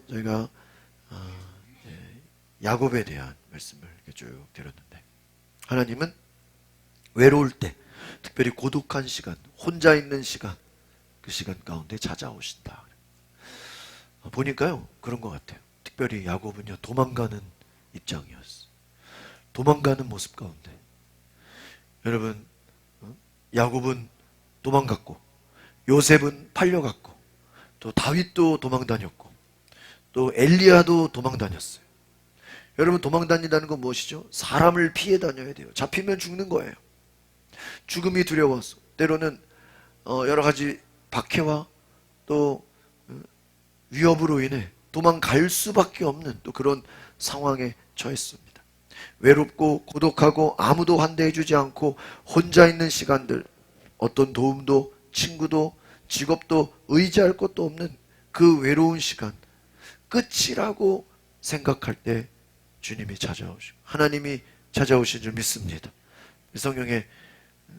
저희가 야곱에 대한 말씀을 쭉 들었는데, 하나님은 외로울 때, 특별히 고독한 시간, 혼자 있는 시간, 그 시간 가운데 찾아오신다. 보니까요 그런 것 같아요. 특별히 야곱은요 도망가는 입장이었어. 도망가는 모습 가운데, 여러분, 야곱은 도망갔고, 요셉은 팔려갔고, 또 다윗도 도망다녔고, 또 엘리야도 도망다녔어요. 여러분, 도망다닌다는 건 무엇이죠? 사람을 피해 다녀야 돼요. 잡히면 죽는 거예요. 죽음이 두려워서, 때로는 여러 가지 박해와 또 위협으로 인해 도망갈 수밖에 없는 또 그런 상황에 처했습니다. 외롭고 고독하고 아무도 환대해주지 않고 혼자 있는 시간들, 어떤 도움도 친구도 직업도 의지할 것도 없는 그 외로운 시간, 끝이라고 생각할 때 주님이 찾아오시고 하나님이 찾아오신 줄 믿습니다. 성경에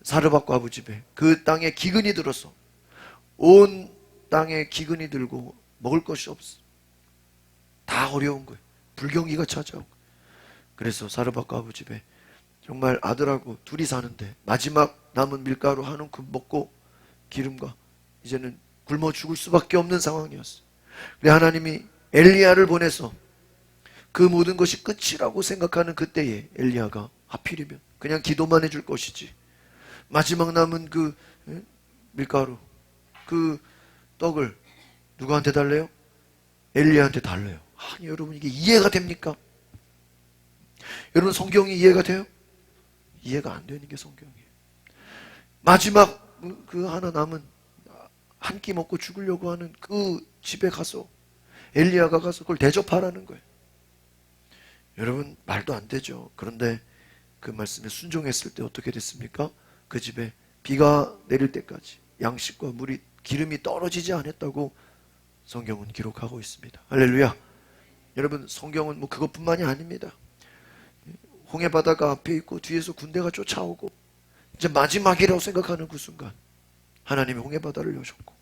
사르밧과 아부 집에 그 땅에 기근이 들어서, 온 땅에 기근이 들고 먹을 것이 없어. 다 어려운 거예요. 불경기가 찾아오고. 그래서 사르밧과 아부 집에 정말 아들하고 둘이 사는데 마지막 남은 밀가루 한 움큼 먹고 기름과 이제는 굶어 죽을 수밖에 없는 상황이었어요. 그래 하나님이 엘리야를 보내서 그 모든 것이 끝이라고 생각하는 그때에 엘리야가 하필이면 그냥 기도만 해줄 것이지, 마지막 남은 그 밀가루, 그 떡을 누구한테 달래요? 엘리야한테 달래요. 아니 여러분, 이게 이해가 됩니까? 여러분, 성경이 이해가 돼요? 이해가 안 되는 게 성경이에요. 마지막 그 하나 남은 한 끼 먹고 죽으려고 하는 그 집에 가서 엘리야가 가서 그걸 대접하라는 거예요. 여러분, 말도 안 되죠. 그런데 그 말씀에 순종했을 때 어떻게 됐습니까? 그 집에 비가 내릴 때까지 양식과 물이, 기름이 떨어지지 않았다고 성경은 기록하고 있습니다. 할렐루야. 여러분, 성경은 뭐 그것뿐만이 아닙니다. 홍해바다가 앞에 있고 뒤에서 군대가 쫓아오고 이제 마지막이라고 생각하는 그 순간 하나님이 홍해바다를 여셨고,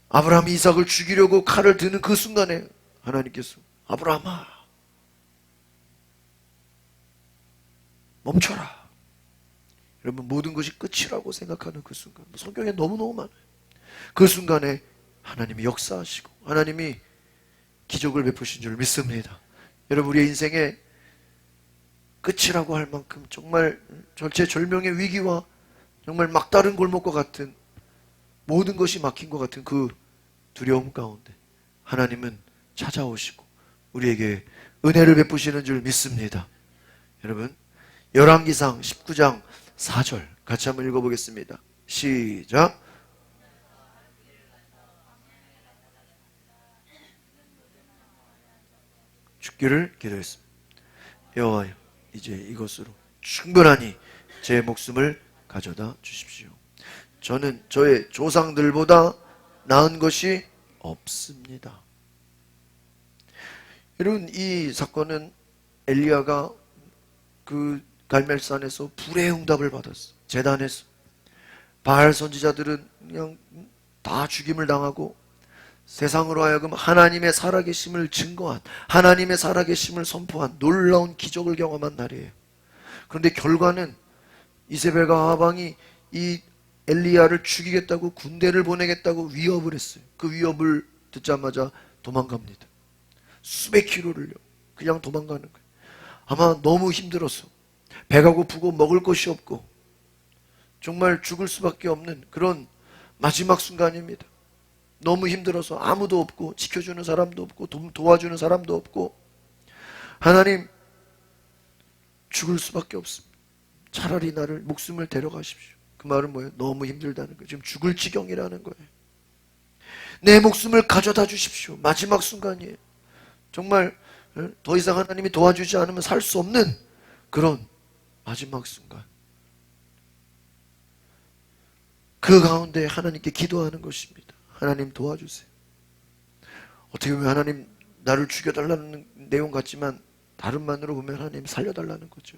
아브라함이 이삭을 죽이려고 칼을 드는 그 순간에 하나님께서 아브라함아 멈춰라. 여러분, 모든 것이 끝이라고 생각하는 그 순간, 성경에 너무너무 많아요. 그 순간에 하나님이 역사하시고 하나님이 기적을 베푸신 줄 믿습니다. 여러분, 우리의 인생에 끝이라고 할 만큼 정말 절체절명의 위기와 정말 막다른 골목과 같은, 모든 것이 막힌 것 같은 그 두려움 가운데 하나님은 찾아오시고 우리에게 은혜를 베푸시는 줄 믿습니다. 여러분, 열왕기상 19장 4절 같이 한번 읽어보겠습니다. 시작. 죽기를 기도했습니다. 여호와여, 이제 이것으로 충분하니 제 목숨을 가져다 주십시오. 저는 저의 조상들보다 나은 것이 없습니다. 여러분, 이 사건은 엘리야가 그 갈멜산에서 불의 응답을 받았어. 제단에서 바알 선지자들은 그냥 다 죽임을 당하고 세상으로 하여금 하나님의 살아계심을 증거한, 하나님의 살아계심을 선포한 놀라운 기적을 경험한 날이에요. 그런데 결과는 이세벨과 하방이 이 엘리야를 죽이겠다고, 군대를 보내겠다고 위협을 했어요. 그 위협을 듣자마자 도망갑니다. 수백 킬로를요. 그냥 도망가는 거예요. 아마 너무 힘들어서 배가 고프고 먹을 것이 없고 정말 죽을 수밖에 없는 그런 마지막 순간입니다. 너무 힘들어서 아무도 없고 지켜주는 사람도 없고 도와주는 사람도 없고, 하나님, 죽을 수밖에 없습니다. 차라리 나를, 목숨을 데려가십시오. 그 말은 뭐예요? 너무 힘들다는 거예요. 지금 죽을 지경이라는 거예요. 내 목숨을 가져다 주십시오. 마지막 순간이에요. 정말 더 이상 하나님이 도와주지 않으면 살 수 없는 그런 마지막 순간, 그 가운데 하나님께 기도하는 것입니다. 하나님 도와주세요. 어떻게 보면 하나님 나를 죽여달라는 내용 같지만 다른 만으로 보면 하나님 살려달라는 거죠.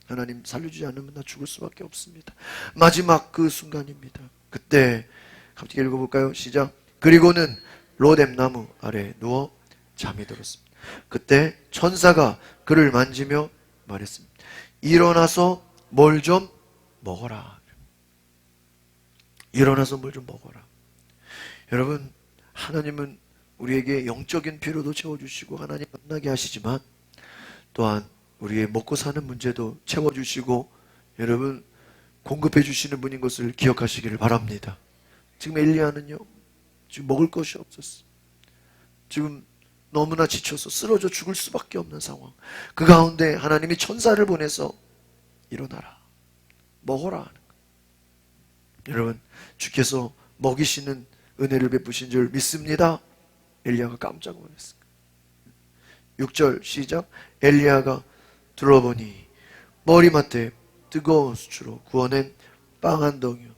하나님 살려주지 않으면 나 죽을 수밖에 없습니다. 마지막 그 순간입니다. 그때 갑자기 읽어볼까요? 시작. 그리고는 로뎀 나무 아래 누워 잠이 들었습니다. 그때 천사가 그를 만지며 말했습니다. 일어나서 뭘 좀 먹어라. 일어나서 뭘 좀 먹어라. 여러분, 하나님은 우리에게 영적인 필요도 채워주시고 하나님 만나게 하시지만 또한 우리의 먹고 사는 문제도 채워주시고 여러분 공급해 주시는 분인 것을 기억하시기를 바랍니다. 지금 엘리야는요, 지금 먹을 것이 없었어. 지금 너무나 지쳐서 쓰러져 죽을 수밖에 없는 상황. 그 가운데 하나님이 천사를 보내서 일어나라, 먹어라 하는 거예요. 여러분, 주께서 먹이시는 은혜를 베푸신 줄 믿습니다. 엘리야가 깜짝 놀랐습니다. 6절 시작. 엘리야가 들어보니 머리맡에 뜨거운 수치로 구워낸 빵 한 덩이와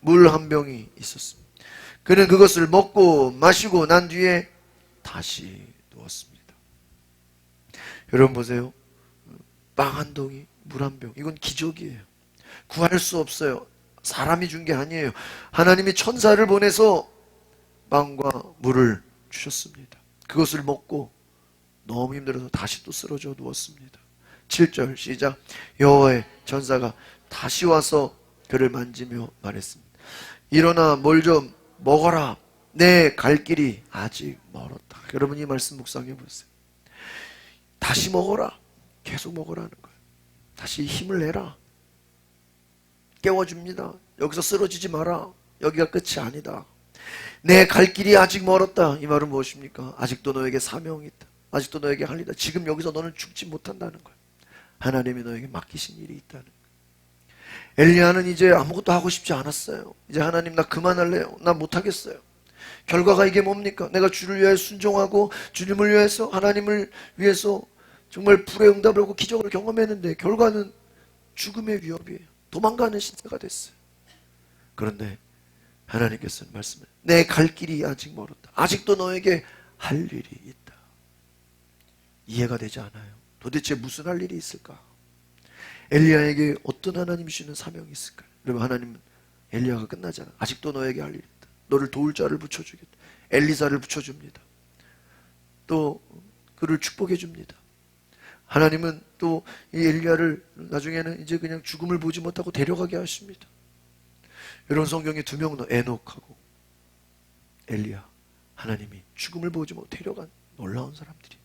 물 한 병이 있었습니다. 그는 그것을 먹고 마시고 난 뒤에 다시 누웠습니다. 여러분 보세요. 빵 한 덩이, 물 한 병. 이건 기적이에요. 구할 수 없어요. 사람이 준 게 아니에요. 하나님이 천사를 보내서 빵과 물을 주셨습니다. 그것을 먹고 너무 힘들어서 다시 또 쓰러져 누웠습니다. 7절 시작. 여호와의 천사가 다시 와서 그를 만지며 말했습니다. 일어나 뭘 좀 먹어라. 내 갈 길이 아직 멀었다. 여러분 이 말씀 묵상해 보세요. 다시 먹어라. 계속 먹으라는 거예요. 다시 힘을 내라. 깨워줍니다. 여기서 쓰러지지 마라. 여기가 끝이 아니다. 내 갈 길이 아직 멀었다. 이 말은 무엇입니까? 아직도 너에게 사명이 있다. 아직도 너에게 할 일이다. 지금 여기서 너는 죽지 못한다는 거예요. 하나님이 너에게 맡기신 일이 있다는 거예요. 엘리야는 이제 아무것도 하고 싶지 않았어요. 이제 하나님 나 그만할래요. 나 못하겠어요. 결과가 이게 뭡니까? 내가 주를 위해 순종하고 주님을 위해서 하나님을 위해서 정말 불의 응답을 하고 기적을 경험했는데 결과는 죽음의 위협이에요. 도망가는 신세가 됐어요. 그런데 하나님께서는 말씀을 내 갈 길이 아직 멀었다. 아직도 너에게 할 일이 있다. 이해가 되지 않아요. 도대체 무슨 할 일이 있을까? 엘리야에게 어떤 하나님이 주시는 사명이 있을까? 여러분 하나님은 엘리야가 끝나잖아. 아직도 너에게 할 일이 있다. 너를 도울 자를 붙여주겠다. 엘리사를 붙여줍니다. 또 그를 축복해 줍니다. 하나님은 또 이 엘리야를 나중에는 이제 그냥 죽음을 보지 못하고 데려가게 하십니다. 여러분 성경에 두 명 에녹하고 엘리야, 하나님이 죽음을 보지 못하고 데려간 놀라운 사람들이.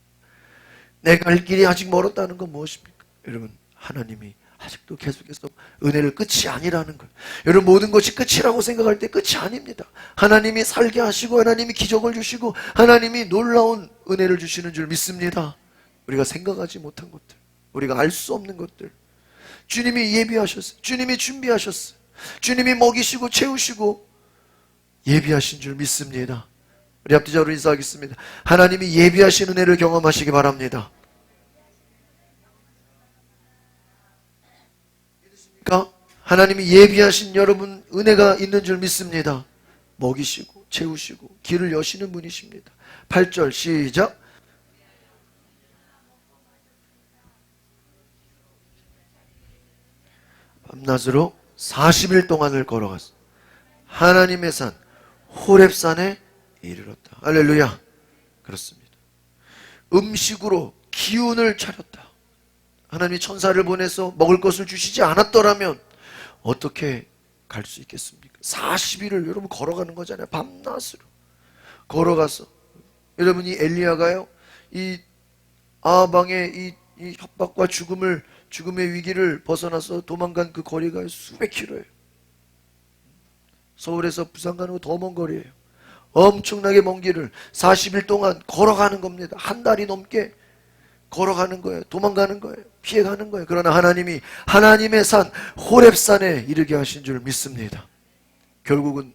내가 갈 길이 아직 멀었다는 건 무엇입니까? 여러분 하나님이 아직도 계속해서 은혜를 끝이 아니라는 거예요. 여러분 모든 것이 끝이라고 생각할 때 끝이 아닙니다. 하나님이 살게 하시고 하나님이 기적을 주시고 하나님이 놀라운 은혜를 주시는 줄 믿습니다. 우리가 생각하지 못한 것들, 우리가 알 수 없는 것들 주님이 예비하셨어요. 주님이 준비하셨어요. 주님이 먹이시고 채우시고 예비하신 줄 믿습니다. 우리 앞뒤자로 인사하겠습니다. 하나님이 예비하신 은혜를 경험하시기 바랍니다. 믿으십니까? 하나님이 예비하신 여러분 은혜가 있는 줄 믿습니다. 먹이시고 채우시고 길을 여시는 분이십니다. 8절 시작. 밤낮으로 40일 동안을 걸어갔어. 하나님의 산 호렙산에 이르렀다. 할렐루야. 그렇습니다. 음식으로 기운을 차렸다. 하나님이 천사를 보내서 먹을 것을 주시지 않았더라면 어떻게 갈 수 있겠습니까? 40일을 여러분 걸어가는 거잖아요. 밤낮으로 걸어가서. 여러분 이 엘리야가요, 이 아방의 이 협박과 죽음의 위기를 벗어나서 도망간 그 거리가 수백 킬로예요. 서울에서 부산 가는 거 더 먼 거리예요. 엄청나게 먼 길을 40일 동안 걸어가는 겁니다. 한 달이 넘게 걸어가는 거예요. 도망가는 거예요. 피해가는 거예요. 그러나 하나님이 하나님의 산 호렙산에 이르게 하신 줄 믿습니다. 결국은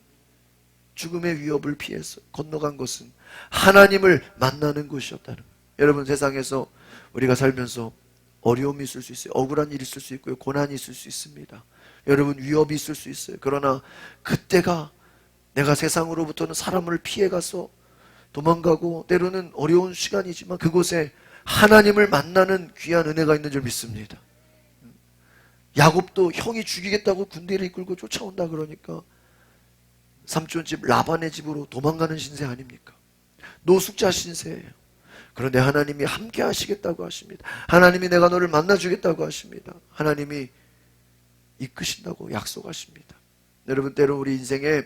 죽음의 위협을 피해서 건너간 것은 하나님을 만나는 곳이었다는 거예요. 여러분 세상에서 우리가 살면서 어려움이 있을 수 있어요. 억울한 일이 있을 수 있고요. 고난이 있을 수 있습니다. 여러분 위협이 있을 수 있어요. 그러나 그때가 내가 세상으로부터는 사람을 피해가서 도망가고 때로는 어려운 시간이지만 그곳에 하나님을 만나는 귀한 은혜가 있는 줄 믿습니다. 야곱도 형이 죽이겠다고 군대를 이끌고 쫓아온다 그러니까 삼촌 집 라반의 집으로 도망가는 신세 아닙니까? 노숙자 신세예요. 그런데 하나님이 함께 하시겠다고 하십니다. 하나님이 내가 너를 만나주겠다고 하십니다. 하나님이 이끄신다고 약속하십니다. 여러분, 때로 우리 인생에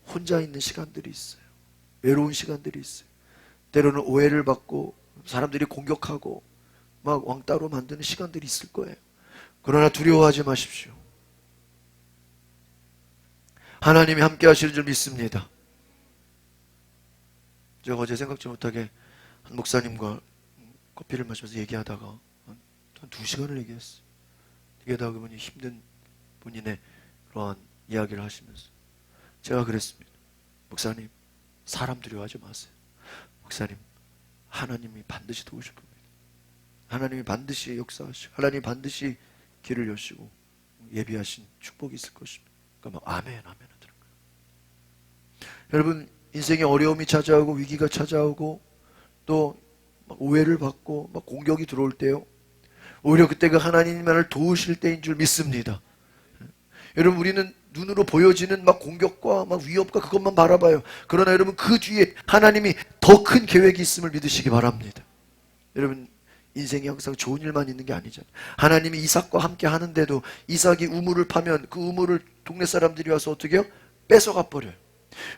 혼자 있는 시간들이 있어요. 외로운 시간들이 있어요. 때로는 오해를 받고 사람들이 공격하고 막 왕따로 만드는 시간들이 있을 거예요. 그러나 두려워하지 마십시오. 하나님이 함께 하시는 줄 믿습니다. 제가 어제 생각지 못하게 한 목사님과 커피를 마시면서 얘기하다가 한 2시간을 얘기했어요. 얘기하다가 그분이 힘든 본인의 그러한 이야기를 하시면서 제가 그랬습니다. 목사님, 사람 두려워하지 마세요. 목사님, 하나님이 반드시 도우실 겁니다. 하나님이 반드시 역사하시고 하나님이 반드시 길을 여시고 예비하신 축복이 있을 것입니다. 그러니까 막 아멘 아멘 하더라고요. 여러분, 인생에 어려움이 찾아오고 위기가 찾아오고 또 막 오해를 받고 막 공격이 들어올 때요, 오히려 그때가 하나님만을 도우실 때인 줄 믿습니다. 여러분, 우리는 눈으로 보여지는 막 공격과 막 위협과 그것만 바라봐요. 그러나 여러분, 그 뒤에 하나님이 더 큰 계획이 있음을 믿으시기 바랍니다. 여러분, 인생이 항상 좋은 일만 있는 게 아니잖아요. 하나님이 이삭과 함께 하는데도 이삭이 우물을 파면 그 우물을 동네 사람들이 와서 어떻게 해요? 뺏어가 버려요.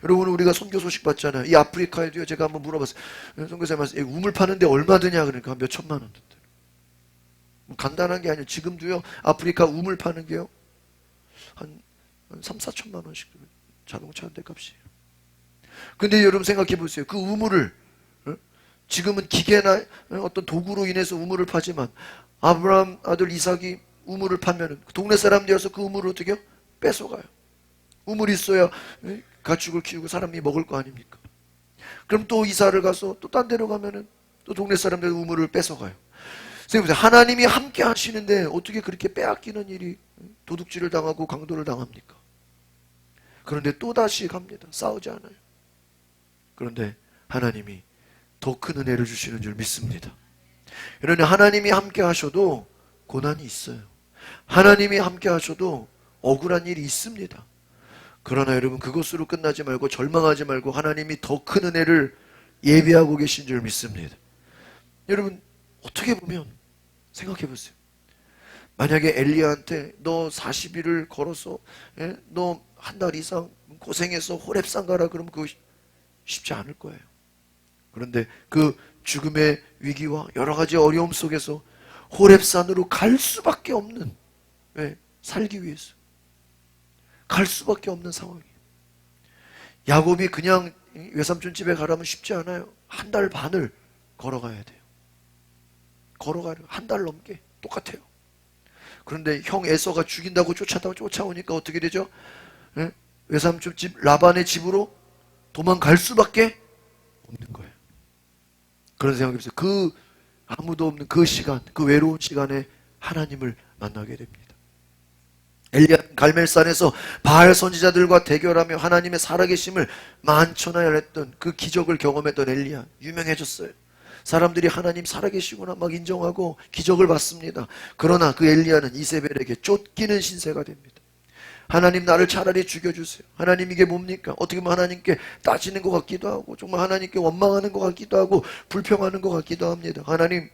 여러분, 우리가 선교 소식 받잖아요. 이 아프리카에도요, 제가 한번 물어봤어요. 선교사님, 우물 파는데 얼마 드냐? 그러니까 몇 천만 원 든대요. 간단한 게 아니에요. 지금도요, 아프리카 우물 파는 게요, 한 3, 4천만 원씩 자동차 한 대 값이에요. 근데 여러분 생각해 보세요. 그 우물을 지금은 기계나 어떤 도구로 인해서 우물을 파지만 아브라함 아들 이삭이 우물을 파면은 동네 사람들이 와서 그 우물을 어떻게 해요? 뺏어가요. 우물이 있어야 가축을 키우고 사람이 먹을 거 아닙니까? 그럼 또 이사를 가서 또 딴 데로 가면은 또 동네 사람들 우물을 뺏어가요. 선생님, 하나님이 함께 하시는데 어떻게 그렇게 빼앗기는 일이, 도둑질을 당하고 강도를 당합니까? 그런데 또다시 갑니다. 싸우지 않아요. 그런데 하나님이 더 큰 은혜를 주시는 줄 믿습니다. 그러니 하나님이 함께 하셔도 고난이 있어요. 하나님이 함께 하셔도 억울한 일이 있습니다. 그러나 여러분, 그것으로 끝나지 말고 절망하지 말고 하나님이 더 큰 은혜를 예비하고 계신 줄 믿습니다. 여러분, 어떻게 보면 생각해 보세요. 만약에 엘리야한테 너 40일을 걸어서 너 한 달 이상 고생해서 호렙산 가라 그러면 그거 쉽지 않을 거예요. 그런데 그 죽음의 위기와 여러 가지 어려움 속에서 호렙산으로 갈 수밖에 없는, 살기 위해서 갈 수밖에 없는 상황이에요. 야곱이 그냥 외삼촌 집에 가라면 쉽지 않아요. 한 달 반을 걸어가야 돼요. 걸어가요. 한 달 넘게 똑같아요. 그런데 형 에서가 죽인다고 쫓아오니까 어떻게 되죠? 외삼촌 집 라반의 집으로 도망갈 수밖에 없는 거예요. 그런 생각이 있어요. 그 아무도 없는 그 시간, 그 외로운 시간에 하나님을 만나게 됩니다. 엘리야 갈멜산에서 바알 선지자들과 대결하며 하나님의 살아계심을 만천하야 했던 그 기적을 경험했던 엘리야, 유명해졌어요. 사람들이 하나님 살아계시구나 막 인정하고 기적을 받습니다. 그러나 그 엘리야는 이세벨에게 쫓기는 신세가 됩니다. 하나님, 나를 차라리 죽여주세요. 하나님, 이게 뭡니까? 어떻게 보면 하나님께 따지는 것 같기도 하고 정말 하나님께 원망하는 것 같기도 하고 불평하는 것 같기도 합니다. 하나님,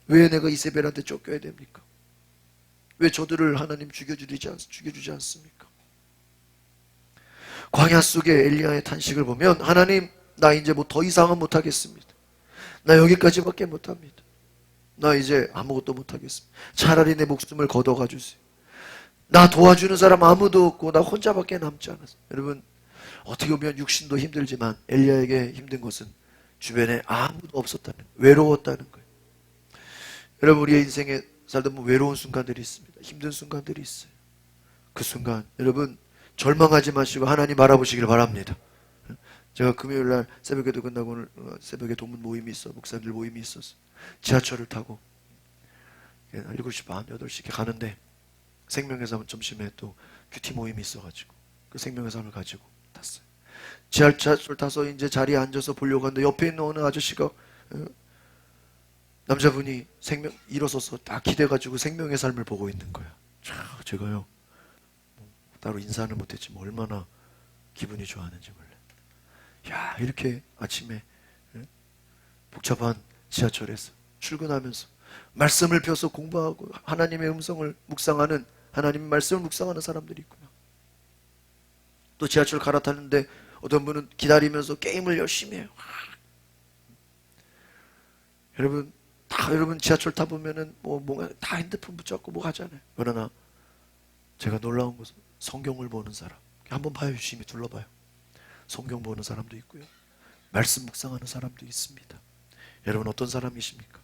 왜 내가 이세벨한테 쫓겨야 됩니까? 왜 저들을 하나님 죽여주지 않습니까? 광야 속에 엘리야의 탄식을 보면 하나님, 나 이제 뭐 더 이상은 못하겠습니다. 나 여기까지밖에 못합니다. 나 이제 아무것도 못하겠습니다. 차라리 내 목숨을 걷어가 주세요. 나 도와주는 사람 아무도 없고 나 혼자밖에 남지 않았어요. 여러분, 어떻게 보면 육신도 힘들지만 엘리야에게 힘든 것은 주변에 아무도 없었다는, 외로웠다는 거예요. 여러분, 우리의 인생에 살다 보면 외로운 순간들이 있습니다. 힘든 순간들이 있어요. 그 순간 여러분, 절망하지 마시고 하나님 알아보시길 바랍니다. 제가 금요일날 새벽에도 끝나고 오늘 새벽에 동문 모임이 있어, 목사님들 모임이 있었어. 지하철을 타고 7시 반, 8시 이렇게 가는데 생명의 삶 점심에 또 큐티 모임이 있어가지고 그 생명의 삶을 가지고 탔어요. 지하철 타서 이제 자리에 앉아서 보려고 하는데 옆에 있는 어느 아저씨가, 남자분이 일어서서 딱 기대가지고 생명의 삶을 보고 있는 거야. 제가요, 따로 인사는 못했지만 얼마나 기분이 좋았는지 몰라요. 야, 이렇게 아침에 복잡한 지하철에서 출근하면서 말씀을 펴서 공부하고 하나님의 음성을 묵상하는, 하나님의 말씀을 묵상하는 사람들이 있구나. 또 지하철 갈아타는데 어떤 분은 기다리면서 게임을 열심히 해요. 여러분 지하철 타보면은 뭔가 다 핸드폰 붙잡고 뭐 하잖아요. 그러나 제가 놀라운 것은 성경을 보는 사람, 한번 봐요. 유심히 둘러봐요. 성경 보는 사람도 있고요, 말씀 묵상하는 사람도 있습니다. 여러분 어떤 사람이십니까?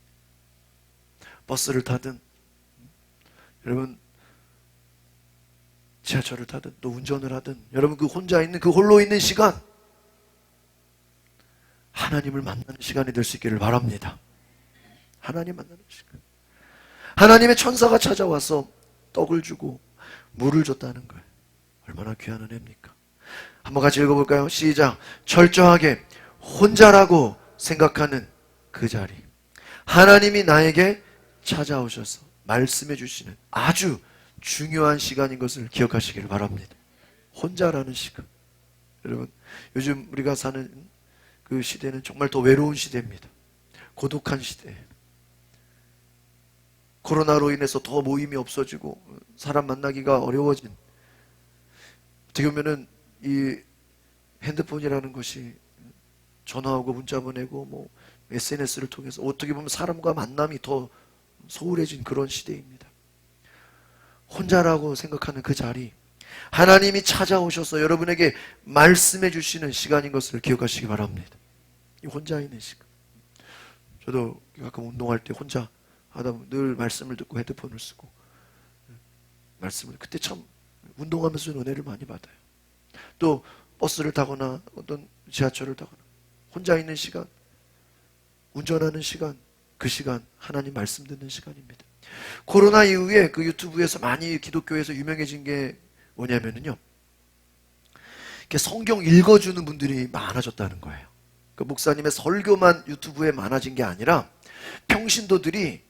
버스를 타든, 여러분 지하철을 타든, 또 운전을 하든, 여러분 그 혼자 있는, 그 홀로 있는 시간, 하나님을 만나는 시간이 될 수 있기를 바랍니다. 하나님 만나는 시간. 하나님의 천사가 찾아와서 떡을 주고 물을 줬다는 거예요. 얼마나 귀한 은혜입니까? 한번 같이 읽어볼까요? 시작. 철저하게 혼자라고 생각하는 그 자리, 하나님이 나에게 찾아오셔서 말씀해 주시는 아주 중요한 시간인 것을 기억하시기를 바랍니다. 혼자라는 시간. 여러분 요즘 우리가 사는 그 시대는 정말 더 외로운 시대입니다. 고독한 시대예요. 코로나로 인해서 더 모임이 없어지고 사람 만나기가 어려워진, 어떻게 보면은 이 핸드폰이라는 것이 전화하고 문자 보내고 뭐 SNS를 통해서 어떻게 보면 사람과 만남이 더 소홀해진 그런 시대입니다. 혼자라고 생각하는 그 자리, 하나님이 찾아오셔서 여러분에게 말씀해 주시는 시간인 것을 기억하시기 바랍니다. 이 혼자 있는 시간. 저도 가끔 운동할 때 혼자 하다 보면 늘 말씀을 듣고 헤드폰을 쓰고 말씀을, 그때 참 운동하면서 은혜를 많이 받아요. 또 버스를 타거나 어떤 지하철을 타거나 혼자 있는 시간, 운전하는 시간, 그 시간 하나님 말씀 듣는 시간입니다. 코로나 이후에 그 유튜브에서 많이 기독교에서 유명해진 게 뭐냐면요, 성경 읽어주는 분들이 많아졌다는 거예요. 그 목사님의 설교만 유튜브에 많아진 게 아니라 평신도들이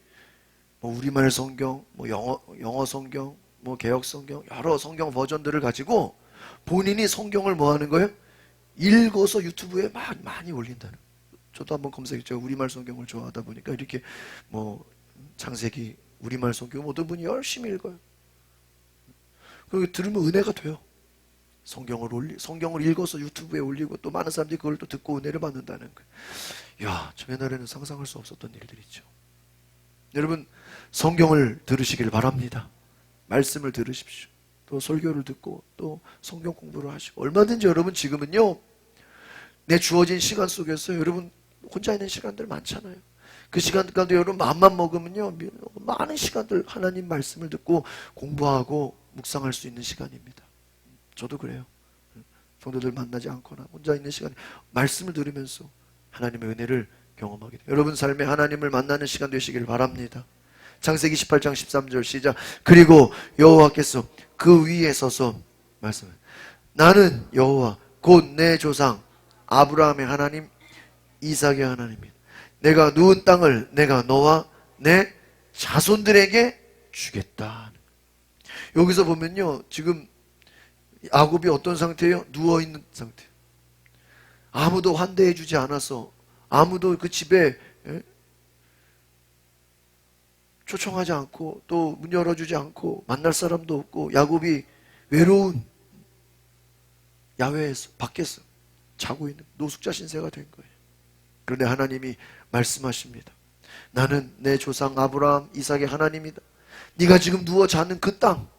뭐 우리말 성경, 뭐 영어 성경, 뭐 개역 성경, 여러 성경 버전들을 가지고 본인이 성경을 뭐 하는 거예요? 읽어서 유튜브에 많이 올린다는 거예요. 저도 한번 검색했죠. 우리말 성경을 좋아하다 보니까 이렇게 뭐 창세기 우리말 성경 어떤 분이 열심히 읽어요. 그리고 들으면 은혜가 돼요. 성경을 읽어서 유튜브에 올리고 또 많은 사람들이 그걸 또 듣고 은혜를 받는다는 거예요. 야, 저 옛날에는 상상할 수 없었던 일들이죠. 여러분 성경을 들으시길 바랍니다. 말씀을 들으십시오. 또 설교를 듣고 또 성경 공부를 하시고, 얼마든지 여러분 지금은요, 내 주어진 시간 속에서 여러분 혼자 있는 시간들 많잖아요. 그 시간 가운데 여러분 마음만 먹으면요, 많은 시간들 하나님 말씀을 듣고 공부하고 묵상할 수 있는 시간입니다. 저도 그래요. 성도들 만나지 않거나 혼자 있는 시간에 말씀을 들으면서 하나님의 은혜를 경험하게 돼요. 여러분 삶에 하나님을 만나는 시간 되시길 바랍니다. 창세기 18장 13절 시작. 그리고 여호와께서 그 위에 서서 말씀해, 나는 여호와 곧 내 조상 아브라함의 하나님, 이삭의 하나님이다. 내가 누운 땅을 내가 너와 내 자손들에게 주겠다. 여기서 보면요, 지금 야곱이 어떤 상태예요? 누워있는 상태. 아무도 환대해주지 않아서, 아무도 그 집에 초청하지 않고 또 문 열어주지 않고 만날 사람도 없고, 야곱이 외로운 야외에서, 밖에서 자고 있는 노숙자 신세가 된 거예요. 그런데 하나님이 말씀하십니다. 나는 내 조상 아브라함, 이삭의 하나님이다. 네가 지금 누워 자는 그 땅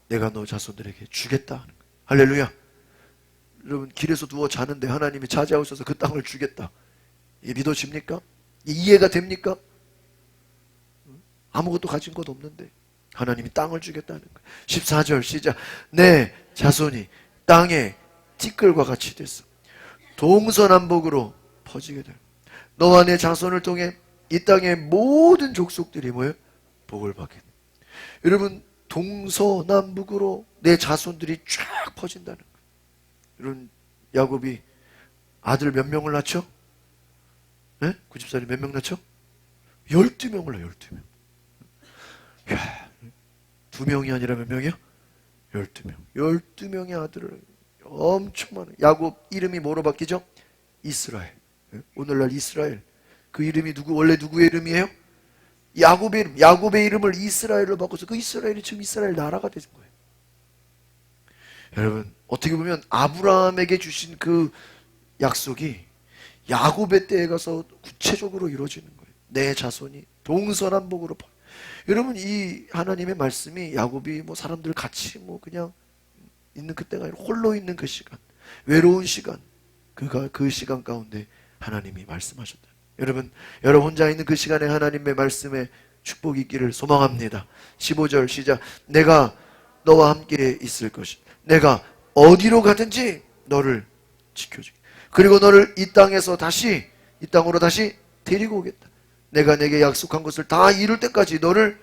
내가 너 자손들에게 주겠다 하는 거예요. 할렐루야. 여러분 길에서 누워 자는데 하나님이 찾아오셔서 그 땅을 주겠다. 이게 믿어집니까? 이해가 됩니까? 아무것도 가진 것 없는데 하나님이 땅을 주겠다는 거예요. 14절 시작. 내 자손이 땅에 티끌과 같이 됐어. 동서남북으로 퍼지게 될. 너와 내 자손을 통해 이 땅의 모든 족속들이 뭐예요? 복을 받게 돼. 여러분 동서남북으로 내 자손들이 쫙 퍼진다는 거예요. 여러분 야곱이 아들 몇 명을 낳죠? 네? 90살이 몇 명 낳죠? 12명을 낳아요. 12명. 이야, 2명이 아니라 몇 명이요? 12명. 12명의 아들을 엄청 많아요. 야곱 이름이 뭐로 바뀌죠? 이스라엘. 오늘날 이스라엘. 그 이름이 원래 누구의 이름이에요? 야곱의 이름. 야곱의 이름을 이스라엘로 바꿔서 그 이스라엘이 지금 이스라엘 나라가 된 거예요. 여러분, 어떻게 보면 아브라함에게 주신 그 약속이 야곱의 때에 가서 구체적으로 이루어지는 거예요. 내 자손이 동서남북으로. 여러분, 이 하나님의 말씀이 야곱이 뭐 사람들 같이 뭐 그냥 있는 그때가 아니라 홀로 있는 그 시간, 외로운 시간, 그 시간 가운데 하나님이 말씀하셨다. 여러분 혼자 있는 그 시간에 하나님의 말씀에 축복이 있기를 소망합니다. 15절 시작. 내가 너와 함께 있을 것이, 내가 어디로 가든지 너를 지켜주기, 그리고 너를 이 땅으로 다시 데리고 오겠다. 내가 내게 약속한 것을 다 이룰 때까지 너를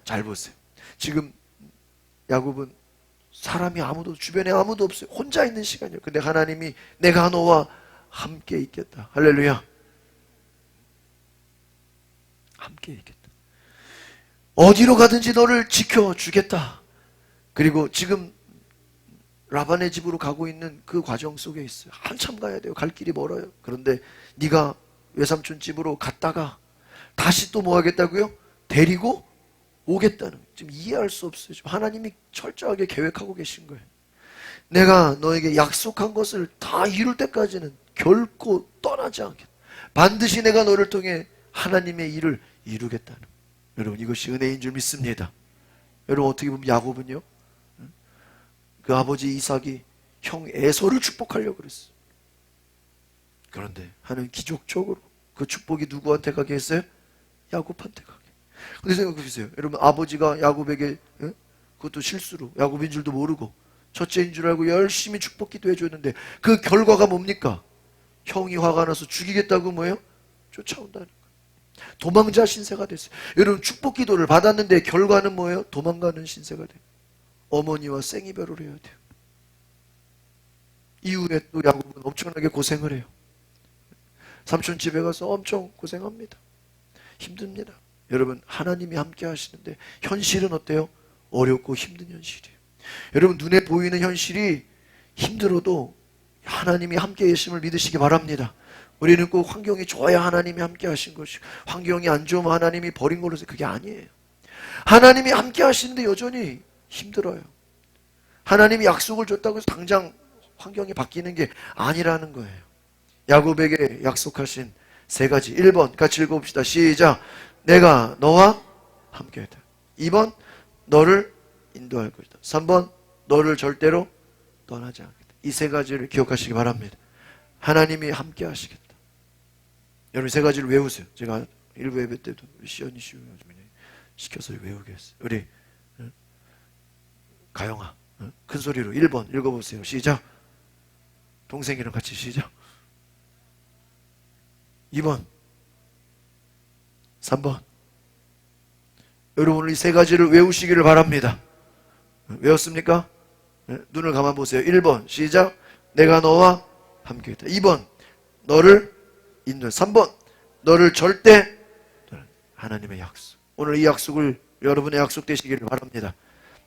잘 보세요. 지금 야곱은 사람이 주변에 아무도 없어요. 혼자 있는 시간이에요. 근데 하나님이 내가 너와 함께 있겠다. 할렐루야. 함께 있겠다. 어디로 가든지 너를 지켜주겠다. 그리고 지금 라반의 집으로 가고 있는 그 과정 속에 있어요. 한참 가야 돼요. 갈 길이 멀어요. 그런데 네가 외삼촌 집으로 갔다가 다시 또 뭐 하겠다고요? 데리고 오겠다는, 지금 이해할 수 없어요. 지금 하나님이 철저하게 계획하고 계신 거예요. 내가 너에게 약속한 것을 다 이룰 때까지는 결코 떠나지 않겠다. 반드시 내가 너를 통해 하나님의 일을 이루겠다는. 여러분, 이것이 은혜인 줄 믿습니다. 여러분, 어떻게 보면 야곱은요, 그 아버지 이삭이 형 에서를 축복하려고 그랬어요. 그런데 하나님 기적적으로 그 축복이 누구한테 가게 했어요? 야곱한테 가게. 근데 생각해 보세요. 여러분, 아버지가 야곱에게 그것도 실수로 야곱인 줄도 모르고 첫째인 줄 알고 열심히 축복 기도해 줬는데 그 결과가 뭡니까? 형이 화가 나서 죽이겠다고 뭐예요? 쫓아온다는 거예요. 도망자 신세가 됐어요. 여러분, 축복 기도를 받았는데 결과는 뭐예요? 도망가는 신세가 돼요. 어머니와 생이별을 해야 돼요. 이후에 또 야곱은 엄청나게 고생을 해요. 삼촌 집에 가서 엄청 고생합니다. 힘듭니다. 여러분, 하나님이 함께 하시는데 현실은 어때요? 어렵고 힘든 현실이에요. 여러분, 눈에 보이는 현실이 힘들어도 하나님이 함께 계심을 믿으시기 바랍니다. 우리는 꼭 환경이 좋아야 하나님이 함께 하신 것이고, 환경이 안 좋으면 하나님이 버린 걸로 해서 그게 아니에요. 하나님이 함께 하시는데 여전히 힘들어요. 하나님이 약속을 줬다고 해서 당장 환경이 바뀌는 게 아니라는 거예요. 야곱에게 약속하신 3가지. 1번 같이 읽어봅시다. 시작. 내가 너와 함께하다. 2번 너를 인도할 것이다. 3번 너를 절대로 떠나지 않겠다. 이 3가지를 기억하시기 바랍니다. 하나님이 함께 하시겠다. 여러분, 3가지를 외우세요. 제가 일부 예배 때도 시연이 시켜서 외우게 했어요. 우리 가영아, 큰 소리로 1번 읽어보세요. 시작. 동생이랑 같이 시작. 2번, 3번. 여러분, 이 3가지를 외우시기를 바랍니다. 외웠습니까? 눈을 감아 보세요. 1번 시작. 내가 너와 함께 있다. 2번 너를 인도해. 3번 너를 절대. 하나님의 약속. 오늘 이 약속을 여러분의 약속 되시기를 바랍니다.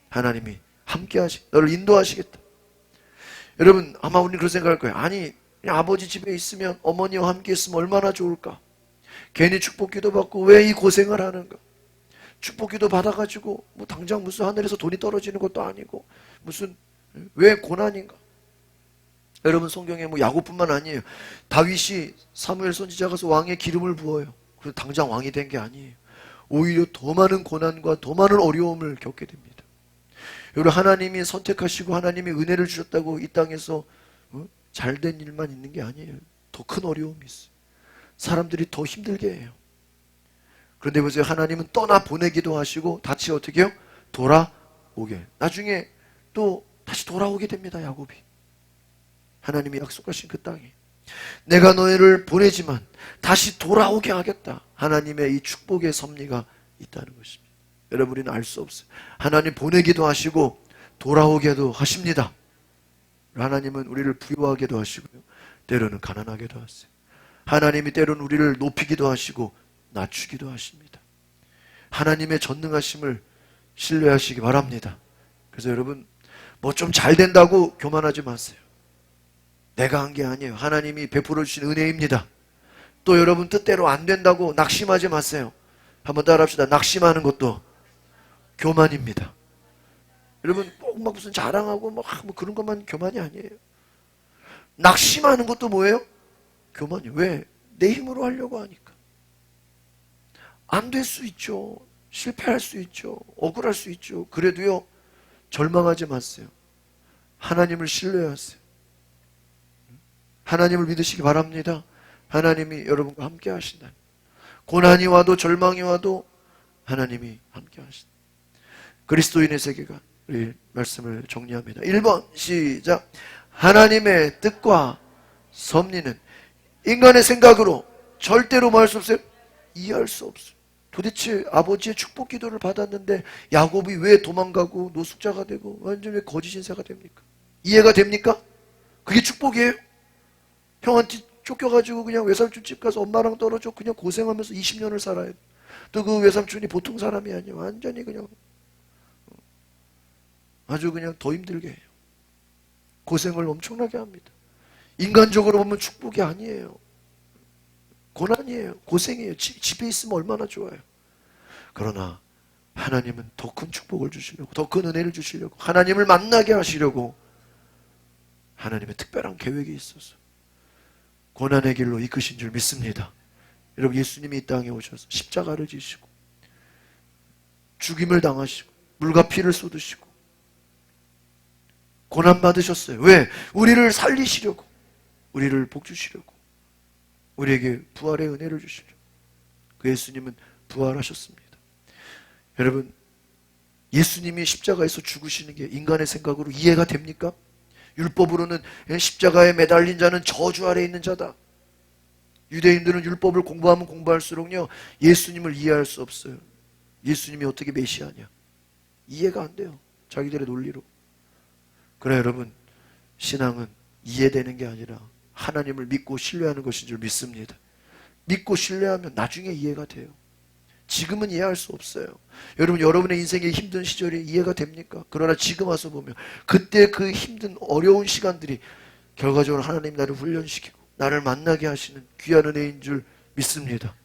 하나님이 함께 너를 인도하시겠다. 여러분, 아마 우리는 그런 생각할 거예요. 아니, 그냥 아버지 집에 있으면 어머니와 함께 있으면 얼마나 좋을까? 괜히 축복 기도 받고 왜 이 고생을 하는가? 축복 기도 받아가지고 뭐 당장 무슨 하늘에서 돈이 떨어지는 것도 아니고 무슨 왜 고난인가? 여러분, 성경에 뭐 야곱뿐만 아니에요. 다윗이 사무엘 선지자 가서 왕의 기름을 부어요. 그래서 당장 왕이 된 게 아니에요. 오히려 더 많은 고난과 더 많은 어려움을 겪게 됩니다. 여러분, 하나님이 선택하시고 하나님이 은혜를 주셨다고 이 땅에서 잘된 일만 있는 게 아니에요. 더 큰 어려움이 있어요. 사람들이 더 힘들게 해요. 그런데 보세요. 하나님은 떠나 보내기도 하시고 다시 어떻게 해요? 돌아오게. 나중에 또 다시 돌아오게 됩니다. 야곱이. 하나님이 약속하신 그 땅에. 내가 너희를 보내지만 다시 돌아오게 하겠다. 하나님의 이 축복의 섭리가 있다는 것입니다. 여러분, 우리는 알 수 없어요. 하나님 보내기도 하시고 돌아오게도 하십니다. 하나님은 우리를 부유하게도 하시고요, 때로는 가난하게도 하세요. 하나님이 때로는 우리를 높이기도 하시고 낮추기도 하십니다. 하나님의 전능하심을 신뢰하시기 바랍니다. 그래서 여러분, 뭐 좀 잘 된다고 교만하지 마세요. 내가 한 게 아니에요. 하나님이 베풀어 주신 은혜입니다. 또 여러분 뜻대로 안 된다고 낙심하지 마세요. 한번 따라합시다. 낙심하는 것도 교만입니다. 여러분 꼭 막 무슨 자랑하고 뭐 그런 것만 교만이 아니에요. 낙심하는 것도 뭐예요? 교만이에요. 왜? 내 힘으로 하려고 하니까. 안 될 수 있죠. 실패할 수 있죠. 억울할 수 있죠. 그래도요, 절망하지 마세요. 하나님을 신뢰하세요. 하나님을 믿으시기 바랍니다. 하나님이 여러분과 함께 하신다. 고난이 와도 절망이 와도 하나님이 함께 하신다. 그리스도인의 세계가 우리 말씀을 정리합니다. 1번 시작. 하나님의 뜻과 섭리는 인간의 생각으로 절대로 뭐 할 수 없어요? 이해할 수 없어요. 도대체 아버지의 축복 기도를 받았는데 야곱이 왜 도망가고 노숙자가 되고 완전히 거짓 인사가 됩니까? 이해가 됩니까? 그게 축복이에요? 형한테 쫓겨가지고 그냥 외삼촌 집 가서 엄마랑 떨어져 그냥 고생하면서 20년을 살아요. 또 그 외삼촌이 보통 사람이 아니에요. 완전히 그냥 아주 그냥 더 힘들게 해요. 고생을 엄청나게 합니다. 인간적으로 보면 축복이 아니에요. 고난이에요. 고생이에요. 집에 있으면 얼마나 좋아요. 그러나 하나님은 더 큰 축복을 주시려고, 더 큰 은혜를 주시려고, 하나님을 만나게 하시려고 하나님의 특별한 계획이 있어서 고난의 길로 이끄신 줄 믿습니다. 여러분, 예수님이 이 땅에 오셔서 십자가를 지시고 죽임을 당하시고 물과 피를 쏟으시고 고난 받으셨어요. 왜? 우리를 살리시려고, 우리를 복주시려고, 우리에게 부활의 은혜를 주시려고. 그 예수님은 부활하셨습니다. 여러분, 예수님이 십자가에서 죽으시는 게 인간의 생각으로 이해가 됩니까? 율법으로는 십자가에 매달린 자는 저주 아래 있는 자다. 유대인들은 율법을 공부하면 공부할수록요, 예수님을 이해할 수 없어요. 예수님이 어떻게 메시아냐? 이해가 안 돼요. 자기들의 논리로. 그러나 여러분, 신앙은 이해되는 게 아니라 하나님을 믿고 신뢰하는 것인 줄 믿습니다. 믿고 신뢰하면 나중에 이해가 돼요. 지금은 이해할 수 없어요. 여러분, 여러분의 인생의 힘든 시절이 이해가 됩니까? 그러나 지금 와서 보면 그때 그 힘든 어려운 시간들이 결과적으로 하나님 나를 훈련시키고 나를 만나게 하시는 귀한 은혜인 줄 믿습니다.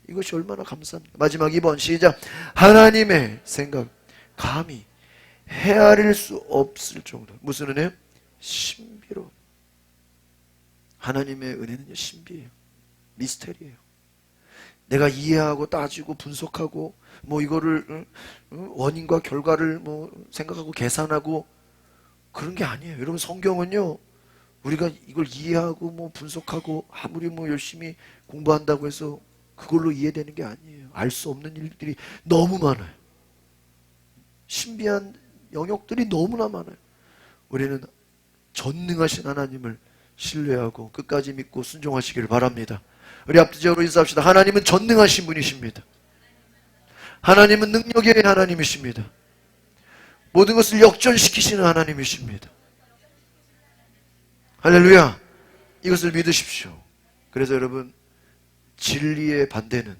이것이 얼마나 감사합니다. 마지막 2번 시작. 하나님의 생각 감히 헤아릴 수 없을 정도. 무슨 은혜요? 신비로움. 하나님의 은혜는요, 신비해요. 미스테리예요. 내가 이해하고 따지고 분석하고 뭐 이거를 원인과 결과를 뭐 생각하고 계산하고 그런 게 아니에요. 여러분, 성경은요, 우리가 이걸 이해하고 뭐 분석하고 아무리 뭐 열심히 공부한다고 해서 그걸로 이해되는 게 아니에요. 알 수 없는 일들이 너무 많아요. 신비한 영역들이 너무나 많아요. 우리는 전능하신 하나님을 신뢰하고 끝까지 믿고 순종하시기를 바랍니다. 우리 앞뒤적으로 인사합시다. 하나님은 전능하신 분이십니다. 하나님은 능력의 하나님이십니다. 모든 것을 역전시키시는 하나님이십니다. 할렐루야. 이것을 믿으십시오. 그래서 여러분, 진리의 반대는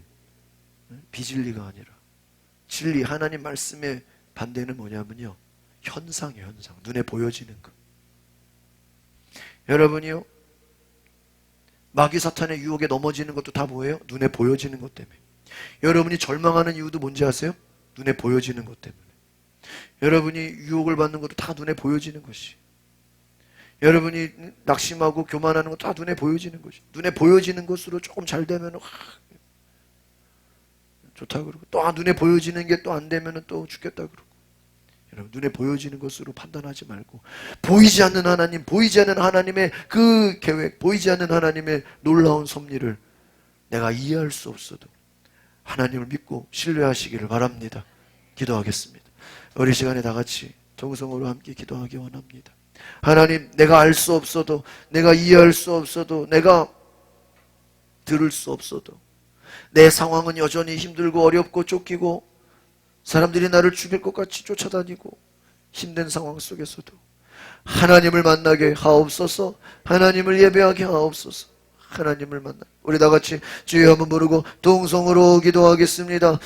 비진리가 아니라 진리, 하나님 말씀의 반대는 뭐냐면요, 현상이에요. 현상. 눈에 보여지는 것. 여러분이요, 마귀 사탄의 유혹에 넘어지는 것도 다 뭐예요? 눈에 보여지는 것 때문에. 여러분이 절망하는 이유도 뭔지 아세요? 눈에 보여지는 것 때문에. 여러분이 유혹을 받는 것도 다 눈에 보여지는 것이. 여러분이 낙심하고 교만하는 것도 다 눈에 보여지는 것이. 눈에 보여지는 것으로 조금 잘 되면 좋다 그러고, 또 눈에 보여지는 게 또 안 되면 또 죽겠다 그러고. 여러분, 눈에 보여지는 것으로 판단하지 말고 보이지 않는 하나님, 보이지 않는 하나님의 그 계획, 보이지 않는 하나님의 놀라운 섭리를 내가 이해할 수 없어도 하나님을 믿고 신뢰하시기를 바랍니다. 기도하겠습니다. 우리 시간에 다 같이 정성으로 함께 기도하기 원합니다. 하나님, 내가 알 수 없어도, 내가 이해할 수 없어도, 내가 들을 수 없어도, 내 상황은 여전히 힘들고 어렵고 쫓기고 사람들이 나를 죽일 것 같이 쫓아다니고 힘든 상황 속에서도 하나님을 만나게 하옵소서. 하나님을 예배하게 하옵소서. 하나님을 만나. 우리 다 같이 주여 한번 부르고 동성으로 기도하겠습니다.